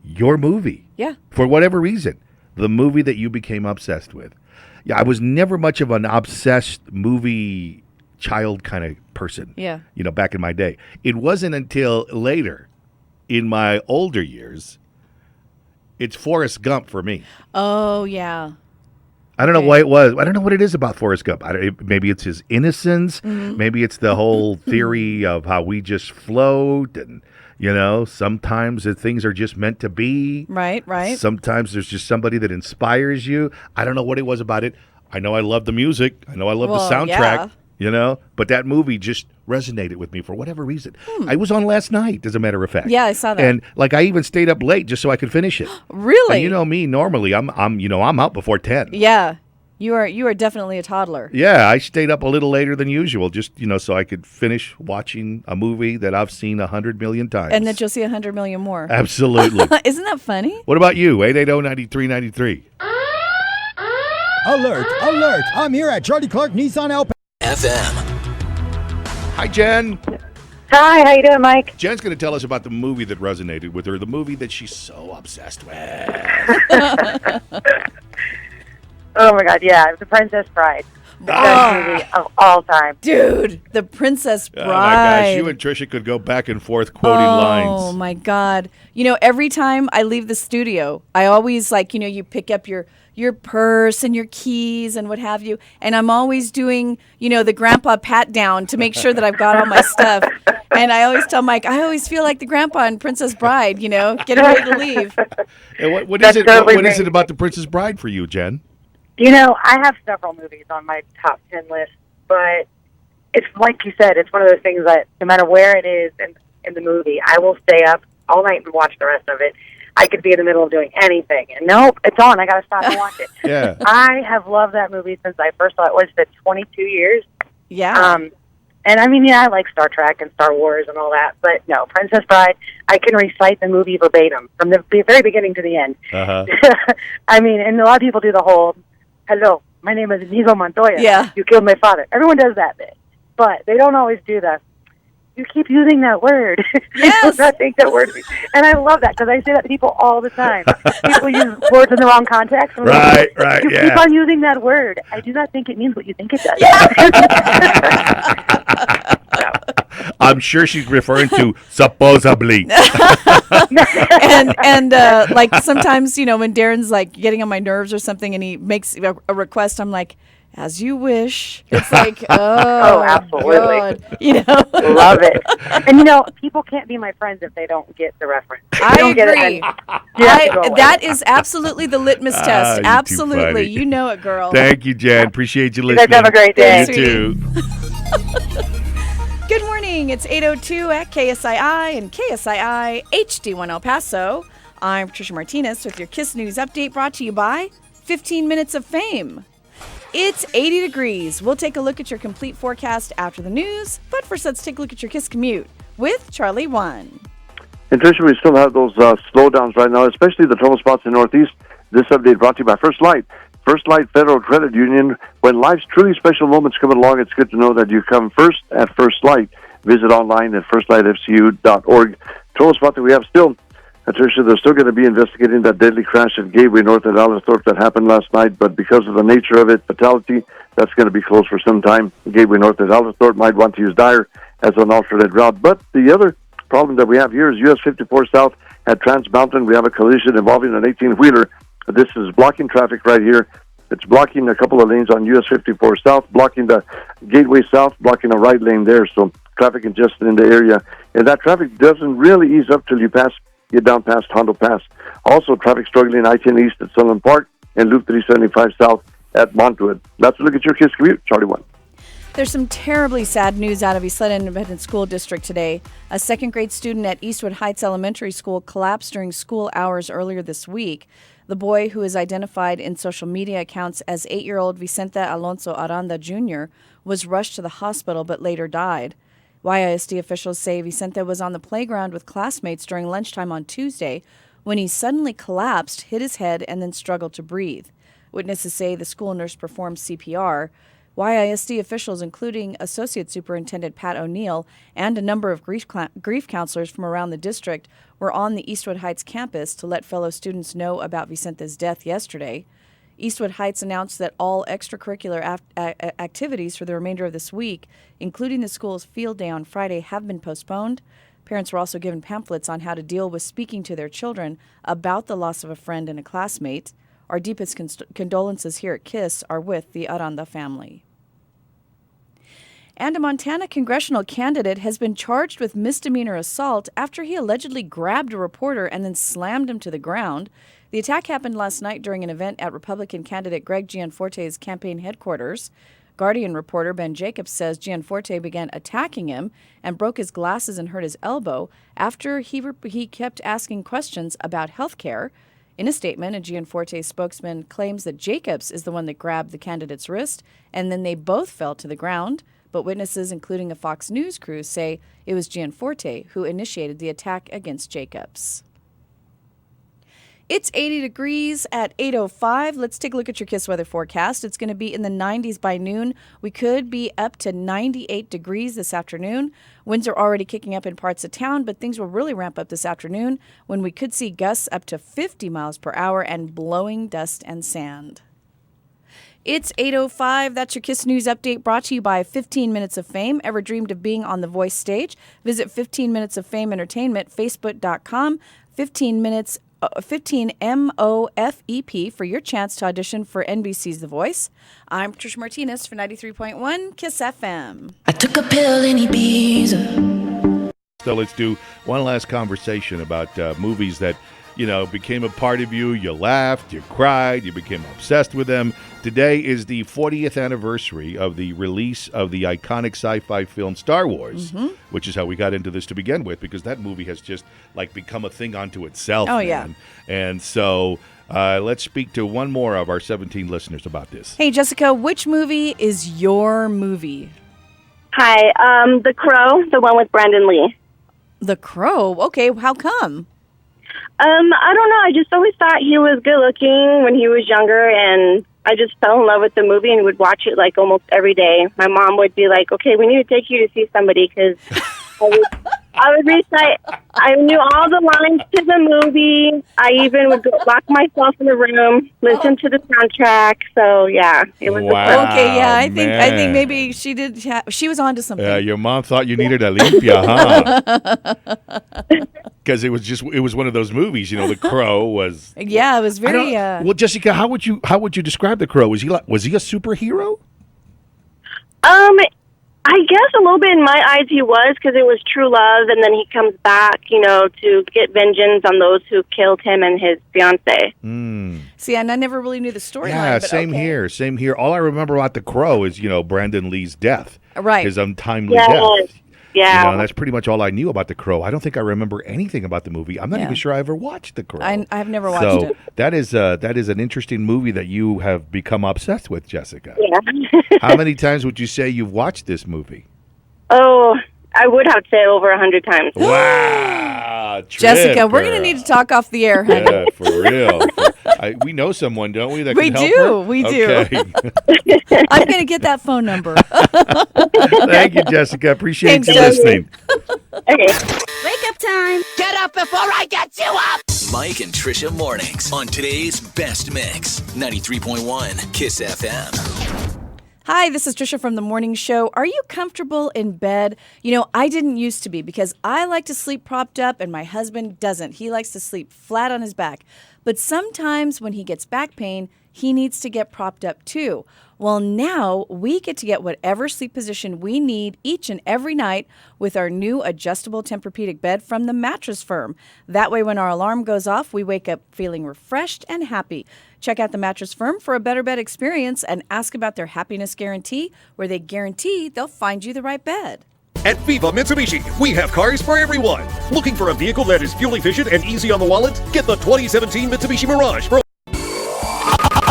Speaker 1: your movie.
Speaker 2: Yeah.
Speaker 1: For whatever reason, the movie that you became obsessed with. Yeah, I was never much of an obsessed movie child kind of person.
Speaker 2: Yeah.
Speaker 1: Back in my day. It wasn't until later, in my older years, it's Forrest Gump for me.
Speaker 2: Oh, yeah.
Speaker 1: I don't know why it was. I don't know what it is about Forrest Gump. Maybe it's his innocence.
Speaker 2: Mm-hmm.
Speaker 1: Maybe it's the whole theory of how we just float and, sometimes things are just meant to be.
Speaker 2: Right.
Speaker 1: Sometimes there's just somebody that inspires you. I don't know what it was about it. I know I love the music. I know I love the soundtrack. But that movie just resonated with me for whatever reason. I was on last night, as a matter of fact.
Speaker 2: Yeah, I saw that.
Speaker 1: And I even stayed up late just so I could finish it.
Speaker 2: Really?
Speaker 1: And you know me, normally I'm out before 10.
Speaker 2: Yeah. You are definitely a toddler.
Speaker 1: Yeah, I stayed up a little later than usual, just so I could finish watching a movie that I've seen 100 million times.
Speaker 2: And that you'll see 100 million more.
Speaker 1: Absolutely.
Speaker 2: Isn't that funny?
Speaker 1: What about you? 880-9393.
Speaker 19: Alert! I'm here at Charlie Clark Nissan El
Speaker 7: FM.
Speaker 1: Hi, Jen.
Speaker 6: Hi, how you doing, Mike?
Speaker 1: Jen's going to tell us about the movie that resonated with her, the movie that she's so obsessed with.
Speaker 6: Oh my God, yeah, The Princess Bride. The best movie of all time.
Speaker 2: Dude, The Princess Bride.
Speaker 1: Oh my gosh, you and Tricia could go back and forth quoting lines.
Speaker 2: Oh my God. Every time I leave the studio, I always you pick up your purse and your keys and what have you. And I'm always doing, the grandpa pat down to make sure that I've got all my stuff. And I always tell Mike, I always feel like the grandpa in Princess Bride, getting ready to leave.
Speaker 1: And what is it? What is it about The Princess Bride for you, Jen?
Speaker 6: I have several movies on my top 10 list, but it's like you said, it's one of those things that no matter where it is in the movie, I will stay up all night and watch the rest of it. I could be in the middle of doing anything, and nope, it's on. I got to stop and watch it.
Speaker 1: Yeah.
Speaker 6: I have loved that movie since I first saw it. Was it 22 years?
Speaker 2: Yeah.
Speaker 20: And I mean, yeah, I like Star Trek and Star Wars and all that, but no, Princess Bride, I can recite the movie verbatim from the very beginning to the end.
Speaker 1: Uh-huh.
Speaker 20: I mean, and a lot of people do the whole, hello, my name is Inigo Montoya.
Speaker 2: Yeah.
Speaker 20: You killed my father. Everyone does that bit. But they don't always do the, you keep using that word.
Speaker 2: Yes.
Speaker 20: I think that word. And I love that because I say that to people all the time. People use words in the wrong context.
Speaker 1: Right,
Speaker 20: You
Speaker 1: yeah.
Speaker 20: keep on using that word. I do not think it means what you think it does.
Speaker 1: I'm sure she's referring to supposedly.
Speaker 2: and like sometimes, you know, when Darren's like getting on my nerves or something and he makes a request, I'm like, as you wish. It's like, oh,
Speaker 20: absolutely.
Speaker 2: God. You know?
Speaker 20: Love it. And, you know, people can't be my friends if they don't get the reference. If
Speaker 2: I
Speaker 20: they don't get it,
Speaker 2: agree.
Speaker 20: then you have to go away.
Speaker 2: That is absolutely the litmus test.
Speaker 1: you're too
Speaker 2: Absolutely.
Speaker 1: funny.
Speaker 2: You know it, girl.
Speaker 1: Thank you, Jan. Appreciate you
Speaker 20: You
Speaker 1: listening.
Speaker 20: guys have a great day.
Speaker 1: You too.
Speaker 2: Good morning. It's 8:02 at KSII and KSII HD1 El Paso. I'm Tricia Martinez with your KISS News Update brought to you by 15 Minutes of Fame. It's 80 degrees. We'll take a look at your complete forecast after the news. But first, let's take a look at your KISS commute with Charlie 1.
Speaker 12: And Tricia, we still have those slowdowns right now, especially the trouble spots in Northeast. This update brought to you by First Light. First Light Federal Credit Union. When life's truly special moments come along, it's good to know that you come first at First Light. Visit online at firstlightfcu.org. Trouble spot that we have still. Tricia, they're still going to be investigating that deadly crash at Gateway North at Allenthorpe that happened last night, but because of the nature of it, fatality, that's going to be closed for some time. Gateway North at Allenthorpe might want to use Dyer as an alternate route. But the other problem that we have here is US 54 South at Trans Mountain. We have a collision involving an 18-wheeler. This is blocking traffic right here. It's blocking a couple of lanes on US 54 South, blocking the Gateway South, blocking a right lane there. So traffic congested in the area. And that traffic doesn't really ease up till you get down past Hondo Pass. Also, traffic struggling I-10 East at Sunland Park and Loop 375 South at Montwood. Let's look at your KISS commute. Charlie 1.
Speaker 2: There's some terribly sad news out of Ysleta Independent School District today. A second-grade student at Eastwood Heights Elementary School collapsed during school hours earlier this week. The boy, who is identified in social media accounts as 8-year-old Vicente Alonso Aranda Jr., was rushed to the hospital but later died. YISD officials say Vicente was on the playground with classmates during lunchtime on Tuesday when he suddenly collapsed, hit his head, and then struggled to breathe. Witnesses say the school nurse performed CPR. YISD officials, including Associate Superintendent Pat O'Neill and a number of grief counselors from around the district, were on the Eastwood Heights campus to let fellow students know about Vicente's death yesterday. Eastwood Heights announced that all extracurricular activities for the remainder of this week, including the school's field day on Friday, have been postponed. Parents were also given pamphlets on how to deal with speaking to their children about the loss of a friend and a classmate. Our deepest condolences here at KISS are with the Aranda family. And a Montana congressional candidate has been charged with misdemeanor assault after he allegedly grabbed a reporter and then slammed him to the ground. The attack happened last night during an event at Republican candidate Greg Gianforte's campaign headquarters. Guardian reporter Ben Jacobs says Gianforte began attacking him and broke his glasses and hurt his elbow after he kept asking questions about health care. In a statement, a Gianforte spokesman claims that Jacobs is the one that grabbed the candidate's wrist, and then they both fell to the ground. But witnesses, including a Fox News crew, say it was Gianforte who initiated the attack against Jacobs. It's 80 degrees at 8:05. Let's take a look at your KISS weather forecast. It's going to be in the 90s by noon. We could be up to 98 degrees this afternoon. Winds are already kicking up in parts of town, but things will really ramp up this afternoon when we could see gusts up to 50 miles per hour and blowing dust and sand. It's 8:05. That's your KISS News Update brought to you by 15 Minutes of Fame. Ever dreamed of being on The Voice stage? Visit 15 Minutes of Fame Entertainment, facebook.com, 15 MOFEP for your chance to audition for NBC's The Voice. I'm Tricia Martinez for 93.1 KISS FM.
Speaker 21: I took a pill in Ibiza.
Speaker 1: So let's do one last conversation about movies that, you know, became a part of you. You laughed, you cried, you became obsessed with them. Today is the 40th anniversary of the release of the iconic sci-fi film Star Wars, which is how we got into this to begin with, because that movie has just like become a thing unto itself.
Speaker 2: Oh,
Speaker 1: man.
Speaker 2: yeah.
Speaker 1: And so let's speak to one more of our 17 listeners about this.
Speaker 2: Hey, Jessica, which movie is your movie?
Speaker 6: Hi, The Crow, the one with Brandon Lee.
Speaker 2: The Crow? Okay, how come?
Speaker 6: I don't know. I just always thought he was good looking when he was younger, and I just fell in love with the movie and would watch it like almost every day. My mom would be like, "Okay, we need to take you to see somebody," because I would recite. I knew all the lines to the movie. I even would lock myself in the room, listen to the soundtrack. So yeah, it was
Speaker 2: Okay, yeah, I think
Speaker 1: man.
Speaker 2: maybe she did. She was onto something.
Speaker 1: Yeah, your mom thought you needed a limpia, huh? Because it was one of those movies. The Crow was.
Speaker 2: Yeah, it was very.
Speaker 1: Well, Jessica, how would you describe the Crow? Was he a superhero?
Speaker 6: I guess a little bit in my eyes he was, because it was true love, and then he comes back, to get vengeance on those who killed him and his fiancée.
Speaker 2: See, and I never really knew the storyline.
Speaker 1: Yeah,
Speaker 2: but
Speaker 1: same
Speaker 2: okay.
Speaker 1: here. All I remember about the Crow is Brandon Lee's death,
Speaker 2: Right?
Speaker 1: His untimely death.
Speaker 6: Yeah.
Speaker 1: And that's pretty much all I knew about The Crow. I don't think I remember anything about the movie. I'm not even sure I ever watched The Crow.
Speaker 2: I've never watched it.
Speaker 1: That is an interesting movie that you have become obsessed with, Jessica.
Speaker 6: Yeah.
Speaker 1: How many times would you say you've watched this movie?
Speaker 6: Oh, I would have to say over 100 times.
Speaker 1: Wow,
Speaker 2: Jessica, we're going to need to talk off the air, honey.
Speaker 1: Yeah, for real. We know someone, don't we? That
Speaker 2: We
Speaker 1: can help
Speaker 2: do.
Speaker 1: her?
Speaker 2: We do.
Speaker 1: Okay.
Speaker 2: I'm going to get that phone number.
Speaker 1: Thank you, Jessica. Appreciate
Speaker 2: Thanks,
Speaker 1: you
Speaker 2: Jessica.
Speaker 1: listening.
Speaker 6: Okay.
Speaker 21: Wake up time. Get up before I get you up.
Speaker 7: Mike and Tricia mornings on today's Best Mix, 93.1 Kiss FM.
Speaker 2: Hi, this is Tricia from The Morning Show. Are you comfortable in bed? I didn't used to be, because I like to sleep propped up and my husband doesn't. He likes to sleep flat on his back. But sometimes when he gets back pain, he needs to get propped up too. Well, now we get to get whatever sleep position we need each and every night with our new adjustable Tempur-Pedic bed from the Mattress Firm. That way, when our alarm goes off, we wake up feeling refreshed and happy. Check out the Mattress Firm for a better bed experience and ask about their happiness guarantee, where they guarantee they'll find you the right bed.
Speaker 5: At Viva Mitsubishi, we have cars for everyone. Looking for a vehicle that is fuel efficient and easy on the wallet? Get the 2017 Mitsubishi Mirage for...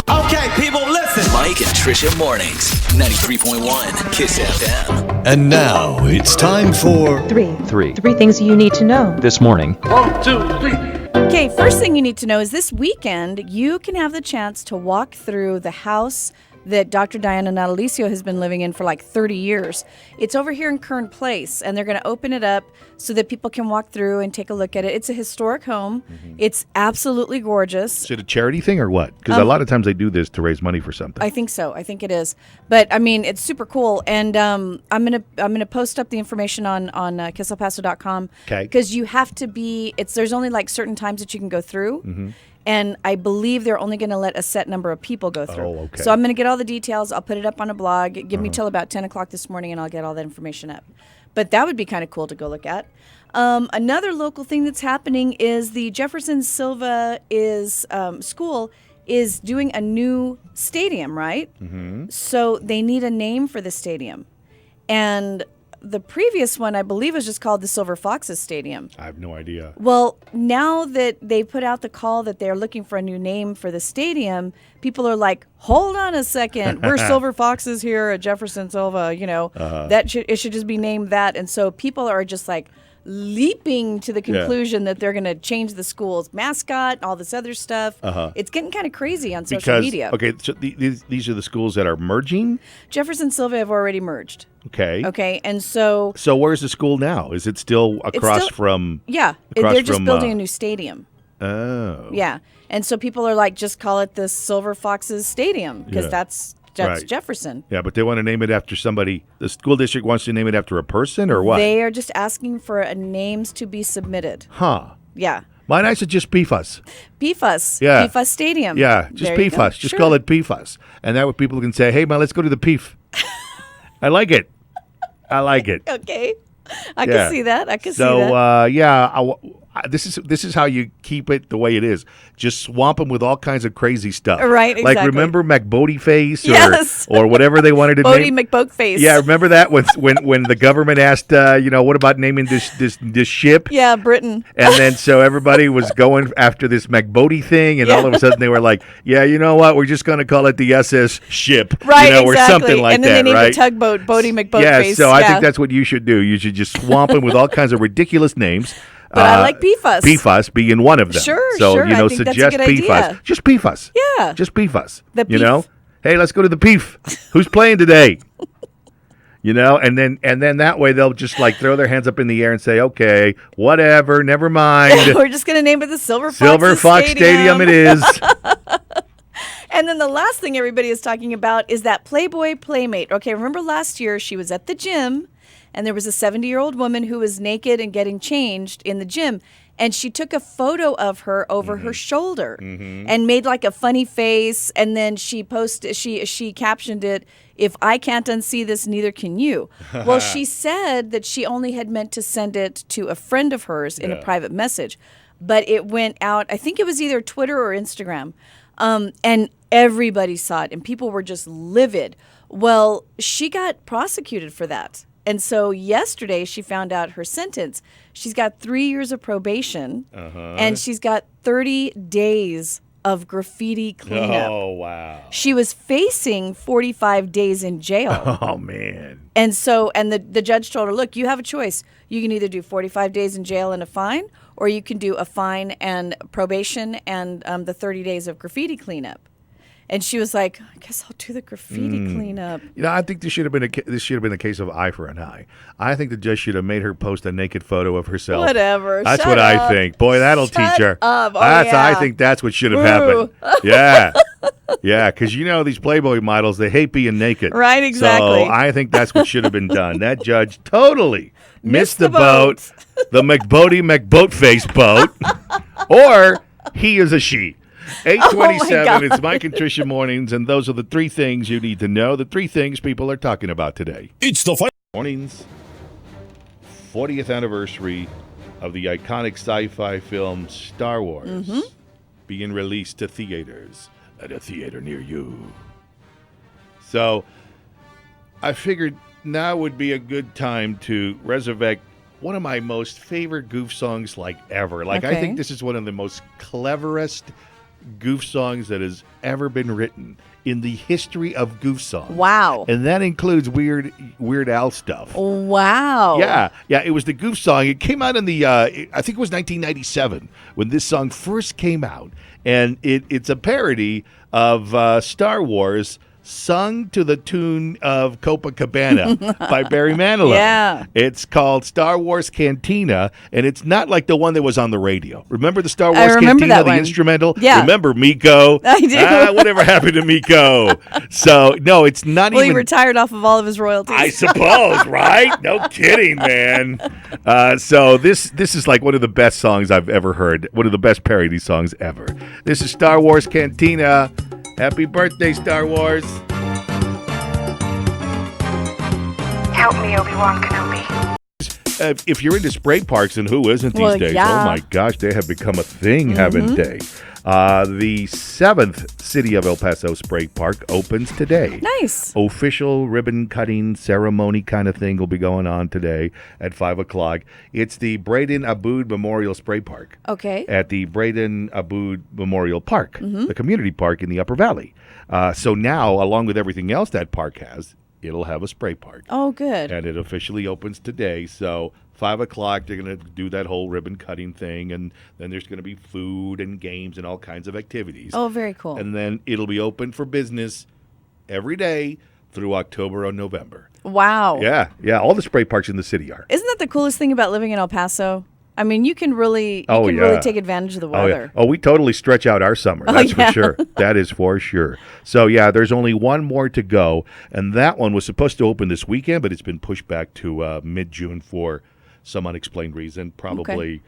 Speaker 7: Okay, people, listen. Mike and Tricia mornings, 93.1 Kiss FM.
Speaker 22: And now it's time for
Speaker 23: Three things you need to know
Speaker 22: this morning.
Speaker 5: 1, 2, 3.
Speaker 2: Okay, first thing you need to know is this weekend you can have the chance to walk through the house that Dr. Diana Natalicio has been living in for like 30 years. It's over here in Kern Place, and they're going to open it up so that people can walk through and take a look at it. It's a historic home. It's absolutely gorgeous.
Speaker 1: Is it a charity thing or what? Because a lot of times they do this to raise money for something.
Speaker 2: I think so. I think it is. But I mean, it's super cool. And I'm gonna post up the information on KissElPaso.com.
Speaker 1: Okay.
Speaker 2: Because you have to be. There's only like certain times that you can go through. And I believe they're only going to let a set number of people go through.
Speaker 1: Oh, okay.
Speaker 2: So I'm going to get all the details. I'll put it up on a blog. Give me till about 10 o'clock this morning, and I'll get all that information up. But that would be kind of cool to go look at. Another local thing that's happening is the Jefferson Silva school is doing a new stadium, right? So they need a name for the stadium. And the previous one, I believe, was just called the Silver Foxes Stadium.
Speaker 1: I have no idea.
Speaker 2: Well, now that they put out the call that they're looking for a new name for the stadium, people are like, hold on a second. We're Silver Foxes here at Jefferson Silva. It should just be named that. And so people are just like leaping to the conclusion that they're going to change the school's mascot and all this other stuff. It's getting kind of crazy on social media.
Speaker 1: Okay, so these are the schools that are merging?
Speaker 2: Jefferson Silva have already merged.
Speaker 1: Okay.
Speaker 2: Okay, and so...
Speaker 1: So where's the school now? Is it still across from...
Speaker 2: Yeah, they're just building a new stadium.
Speaker 1: Oh.
Speaker 2: Yeah, and so people are like, just call it the Silver Foxes Stadium, because that's
Speaker 1: right.
Speaker 2: Jefferson.
Speaker 1: Yeah, but they want to name it after somebody. The school district wants to name it after a person or what?
Speaker 2: They are just asking for names to be submitted.
Speaker 1: Huh.
Speaker 2: Yeah.
Speaker 1: Why not just PFAS?
Speaker 2: PFAS.
Speaker 1: Yeah.
Speaker 2: PFAS Stadium.
Speaker 1: Yeah, just
Speaker 2: There you go.
Speaker 1: PFAS. Just call it PFAS. And that way people can say, hey, man, let's go to the PF. I like it. I like it.
Speaker 2: Okay. I can see that. I can see that.
Speaker 1: So, This is how you keep it the way it is. Just swamp them with all kinds of crazy stuff.
Speaker 2: Right,
Speaker 1: Like
Speaker 2: exactly.
Speaker 1: remember McBodie face
Speaker 2: Yes.
Speaker 1: or whatever they wanted to
Speaker 2: Bodie
Speaker 1: name.
Speaker 2: McBoatface.
Speaker 1: Yeah, remember that when the government asked, what about naming this ship?
Speaker 2: Yeah, Britain.
Speaker 1: And then so everybody was going after this McBodie thing, and all of a sudden they were like, yeah, you know what? We're just going to call it the SS ship,
Speaker 2: Right,
Speaker 1: or
Speaker 2: exactly.
Speaker 1: something like
Speaker 2: and then
Speaker 1: that,
Speaker 2: they named
Speaker 1: right?
Speaker 2: the tugboat Bodie McBoatface.
Speaker 1: Yeah, so I think that's what you should do. You should just swamp them with all kinds of ridiculous names.
Speaker 2: But I like PFAS.
Speaker 1: PFAS being one of them.
Speaker 2: Sure,
Speaker 1: so,
Speaker 2: sure. I think
Speaker 1: suggest
Speaker 2: that's a good
Speaker 1: PFAS.
Speaker 2: idea.
Speaker 1: Just PFAS.
Speaker 2: Yeah.
Speaker 1: Just PFAS.
Speaker 2: The
Speaker 1: you
Speaker 2: PF.
Speaker 1: know? Hey, let's go to the PF. Who's playing today? And then that way they'll just like throw their hands up in the air and say, okay, whatever, never mind.
Speaker 2: We're just going to name it the Silver
Speaker 1: Fox Stadium it is.
Speaker 2: And then the last thing everybody is talking about is that Playboy Playmate. Okay, remember last year she was at the gym and there was a 70-year-old woman who was naked and getting changed in the gym. And she took a photo of her over her shoulder and made like a funny face. And then she captioned it, "If I can't unsee this, neither can you." Well, she said that she only had meant to send it to a friend of hers in a private message. But it went out, I think it was either Twitter or Instagram. And everybody saw it and people were just livid. Well, she got prosecuted for that. And so yesterday she found out her sentence. She's got 3 years of probation and she's got 30 days of graffiti cleanup.
Speaker 1: Oh, wow.
Speaker 2: She was facing 45 days in jail.
Speaker 1: Oh, man.
Speaker 2: And so, the judge told her, look, you have a choice. You can either do 45 days in jail and a fine, or you can do a fine and probation and the 30 days of graffiti cleanup. And she was like, I guess I'll do the graffiti cleanup.
Speaker 1: I think this should have been the case of eye for an eye. I think the judge should have made her post a naked photo of herself.
Speaker 2: Whatever.
Speaker 1: That's
Speaker 2: Shut
Speaker 1: what
Speaker 2: up.
Speaker 1: I think. Boy, that'll
Speaker 2: Shut
Speaker 1: teach her.
Speaker 2: up. Oh,
Speaker 1: I think that's what should have happened. Yeah. Yeah, because these Playboy models, they hate being naked.
Speaker 2: Right, exactly.
Speaker 1: So I think that's what should have been done. That judge totally missed the boat, the McBoatface boat, or he is a she. 8:27, it's Mike and Tricia Mornings, and those are the three things you need to know, the three things people are talking about today.
Speaker 22: It's the
Speaker 1: Mornings, 40th anniversary of the iconic sci-fi film Star Wars being released to theaters at a theater near you. So I figured now would be a good time to resurrect one of my most favorite goof songs ever. I think this is one of the most cleverest goof songs that has ever been written in the history of goof songs.
Speaker 2: Wow.
Speaker 1: And that includes Weird Al stuff.
Speaker 2: Wow.
Speaker 1: Yeah, it was the goof song. It came out in the, I think it was 1997 when this song first came out. And it's a parody of Star Wars sung to the tune of Copacabana by Barry Manilow.
Speaker 2: Yeah.
Speaker 1: It's called Star Wars Cantina, and it's not like the one that was on the radio. Remember the Star Wars
Speaker 2: I remember
Speaker 1: Cantina,
Speaker 2: that
Speaker 1: the
Speaker 2: one.
Speaker 1: instrumental?
Speaker 2: Yeah.
Speaker 1: Remember Miko?
Speaker 2: I do.
Speaker 1: Whatever happened to Miko? So, no, it's not
Speaker 2: Well,
Speaker 1: even...
Speaker 2: he retired off of all of his royalties.
Speaker 1: I suppose, right? No kidding, man. So this is like one of the best songs I've ever heard. One of the best parody songs ever. This is Star Wars Cantina. Happy birthday, Star Wars.
Speaker 21: Help me, Obi-Wan Kenobi.
Speaker 1: If you're into spray parks, and who isn't these days?
Speaker 2: yeah.
Speaker 1: Oh, my gosh, they have become a thing, haven't they? The 7th City of El Paso Spray Park opens today.
Speaker 2: Nice.
Speaker 1: Official ribbon-cutting ceremony kind of thing will be going on today at 5 o'clock. It's the Braden Aboud Memorial Spray Park.
Speaker 2: Okay.
Speaker 1: At the Braden Aboud Memorial Park, the community park in the Upper Valley. So now, along with everything else that park has, it'll have a spray park.
Speaker 2: Oh, good.
Speaker 1: And it officially opens today. So 5 o'clock, they're going to do that whole ribbon cutting thing. And then there's going to be food and games and all kinds of activities.
Speaker 2: Oh, very cool.
Speaker 1: And then it'll be open for business every day through October or November.
Speaker 2: Wow.
Speaker 1: Yeah. All the spray parks in the city are.
Speaker 2: Isn't that the coolest thing about living in El Paso? I mean, you can really take advantage of the weather.
Speaker 1: Oh, we totally stretch out our summer. That's for sure. That is for sure. So, yeah, there's only one more to go, and that one was supposed to open this weekend, but it's been pushed back to mid-June for some unexplained reason. Probably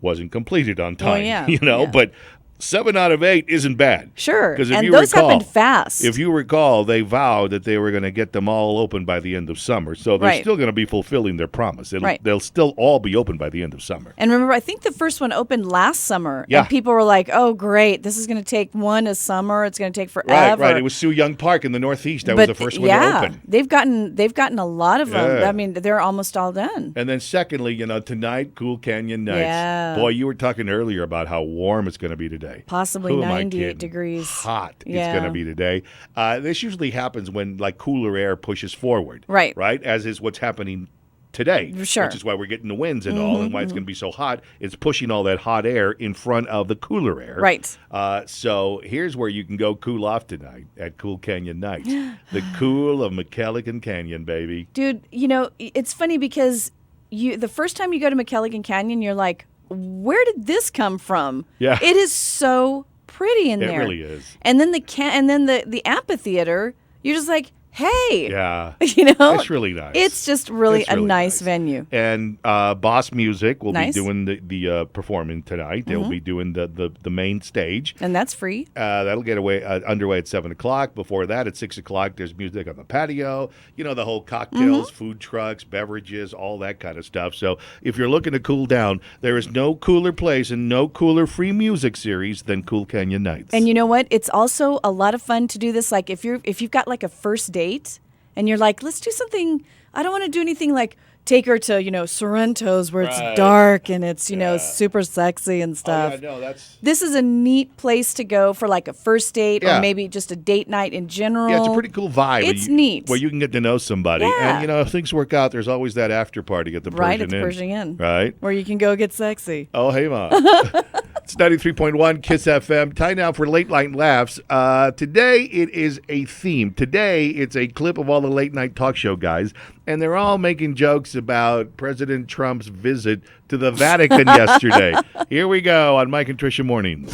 Speaker 1: wasn't completed on time,
Speaker 2: yeah.
Speaker 1: But 7 out of 8 isn't bad.
Speaker 2: Sure,
Speaker 1: Because
Speaker 2: and those happened fast.
Speaker 1: If you recall, they vowed that they were going to get them all open by the end of summer. So they're
Speaker 2: Right.
Speaker 1: still going to be fulfilling their promise.
Speaker 2: Right.
Speaker 1: They'll still all be open by the end of summer.
Speaker 2: And remember, I think the first one opened last summer.
Speaker 1: Yeah.
Speaker 2: And people were like, oh, great. This is going to take a summer. It's going to take forever.
Speaker 1: Right. It was Soo Young Park in the Northeast. That was the first one to open.
Speaker 2: They've gotten a lot of them.
Speaker 1: Yeah.
Speaker 2: I mean, they're almost all done.
Speaker 1: And then secondly, tonight, Cool Canyon Nights.
Speaker 2: Yeah.
Speaker 1: Boy, you were talking earlier about how warm it's going to be today.
Speaker 2: Possibly
Speaker 1: Who am I
Speaker 2: 98
Speaker 1: kidding?
Speaker 2: degrees.
Speaker 1: Hot
Speaker 2: Yeah.
Speaker 1: it's going to be today. This usually happens when cooler air pushes forward.
Speaker 2: Right.
Speaker 1: Right? As is what's happening today.
Speaker 2: Sure.
Speaker 1: Which is why we're getting the winds and all, and why it's going to be so hot. It's pushing all that hot air in front of the cooler air.
Speaker 2: Right.
Speaker 1: So here's where you can go cool off tonight at Cool Canyon Nights. The cool of McKellican Canyon, baby.
Speaker 2: Dude, it's funny because the first time you go to McKellican Canyon, you're like, where did this come from?
Speaker 1: Yeah.
Speaker 2: It is so pretty in
Speaker 1: It
Speaker 2: there.
Speaker 1: really is.
Speaker 2: And then the amphitheater, you're just like, hey.
Speaker 1: Yeah.
Speaker 2: It's
Speaker 1: really nice.
Speaker 2: It's just really
Speaker 1: It's
Speaker 2: a
Speaker 1: really
Speaker 2: nice venue.
Speaker 1: And Boss Music will
Speaker 2: Nice.
Speaker 1: be doing the performing tonight. They'll be doing the main stage.
Speaker 2: And that's free.
Speaker 1: That'll get underway at 7 o'clock. Before that, at 6 o'clock, there's music on the patio. The whole cocktails, food trucks, beverages, all that kind of stuff. So if you're looking to cool down, there is no cooler place and no cooler free music series than Cool Canyon Nights.
Speaker 2: And you know what? It's also a lot of fun to do this. Like if you've got like a first date and you're like, let's do something. I don't want to do anything like take her to, Sorrento's where it's dark and it's, super sexy and stuff. This is a neat place to go for like a first date or maybe just a date night in general.
Speaker 1: Yeah, it's a pretty cool vibe.
Speaker 2: It's neat.
Speaker 1: Where you can get to know somebody.
Speaker 2: Yeah.
Speaker 1: And, if things work out, there's always that after party at the Persian
Speaker 2: Right at the
Speaker 1: Inn.
Speaker 2: Persian Inn.
Speaker 1: Right?
Speaker 2: Where you can go get sexy.
Speaker 1: Oh, hey, Ma. It's 93.1 KISS FM. Time now for Late Night Laughs. Today it is a theme. Today it's a clip of all the late night talk show guys, and they're all making jokes about President Trump's visit to the Vatican yesterday. Here we go on Mike and Tricia Mornings.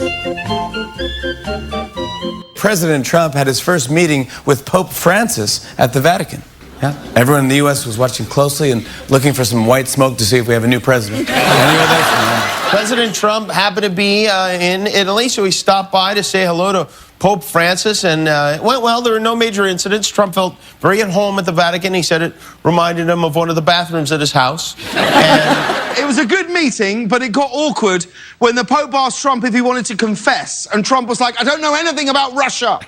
Speaker 8: President Trump had his first meeting with Pope Francis at the Vatican. Yeah. Everyone in the U.S. was watching closely and looking for some white smoke to see if we have a new president.
Speaker 9: President Trump happened to be in Italy, so he stopped by to say hello to Pope Francis, and went well. There were no major incidents. Trump felt very at home at the Vatican. He said it reminded him of one of the bathrooms at his house. And
Speaker 10: it was a good meeting, but it got awkward when the Pope asked Trump if he wanted to confess, and Trump was like, I don't know anything about Russia.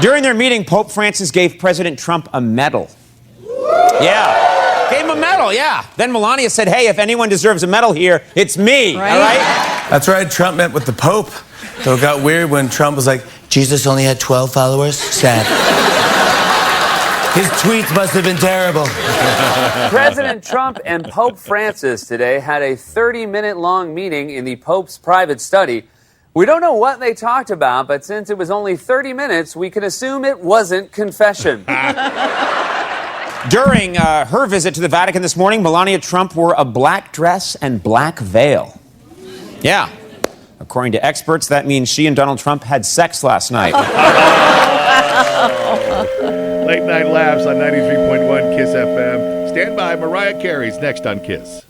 Speaker 3: During their meeting, Pope Francis gave President Trump a medal. Yeah. Gave him a medal, yeah. Then Melania said, hey, if anyone deserves a medal here, it's me, all right?
Speaker 8: That's right. Trump met with the Pope. So it got weird when Trump was like, Jesus only had 12 followers? Sad. His tweets must have been terrible.
Speaker 11: President Trump and Pope Francis today had a 30-minute-long meeting in the Pope's private study. We don't know what they talked about, but since it was only 30 minutes, we can assume it wasn't confession.
Speaker 3: During her visit to the Vatican this morning, Melania Trump wore a black dress and black veil. Yeah. According to experts, that means she and Donald Trump had sex last night.
Speaker 1: Late Night Laughs on 93.1 KISS FM. Stand by. Mariah Carey's next on KISS.